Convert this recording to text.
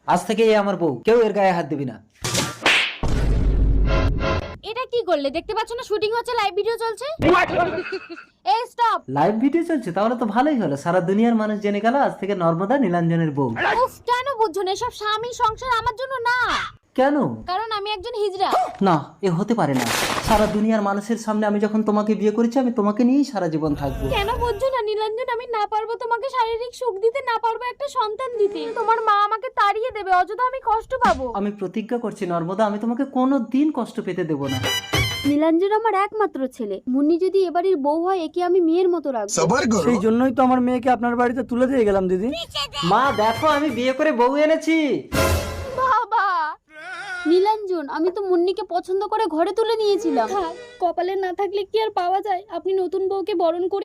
আজ থেকে এই আমার বউ, কেউ এর গায়ে হাত দিবি না। এটা কি করলে? দেখতে পাচ্ছ না শুটিং হচ্ছে, লাইভ ভিডিও চলছে। এই স্টপ। লাইভ ভিডিও চলছে? তাহলে তো ভালোই হলো, সারা দুনিয়ার মানুষ জেনে গেল আজ থেকে নর্মদা নীলাঞ্জনের বউ। উফ, কেন বুঝছো না? এসব স্বামী সংসার আমার জন্য না। কেন? কারণ আমি একজন হিজড়া। না, এ হতে পারে না। সারা দুনিয়ার মানুষের সামনে আমি যখন তোমাকে বিয়ে করেছি, আমি তোমাকে নিয়েই সারা জীবন থাকবো। কেন বুঝছো না নীলাঞ্জন? আমি না পারবো তোমাকে শারীরিক সুখ দিতে, না পারবো একটা সন্তান দিতে। তোমার মা আমাকে তাড়িয়ে দেবে, অযথা আমি কষ্ট পাবো। আমি প্রতিজ্ঞা করছি নর্মদা, আমি তোমাকে কোনো দিন কষ্ট পেতে দেবো না। নীলাঞ্জন আমার একমাত্র ছেলে। মুন্নি যদি এবাড়ির বউ হয়, একে আমি মেয়ের মতো রাখবো। সেই জন্যই তো আমার মেয়েকে আপনার বাড়িতে তুলে দিয়ে গেলাম দিদি। মা দেখো, আমি বিয়ে করে বউ এনেছি। বাবা! নীলাঞ্জন, আমি তো মুন্নিকে পছন্দ করে ঘরে তুলে নিয়েছিলাম। কপালে না থাকলে কি আর পাওয়া যায়? আপনি নতুন বউকে বরণ করে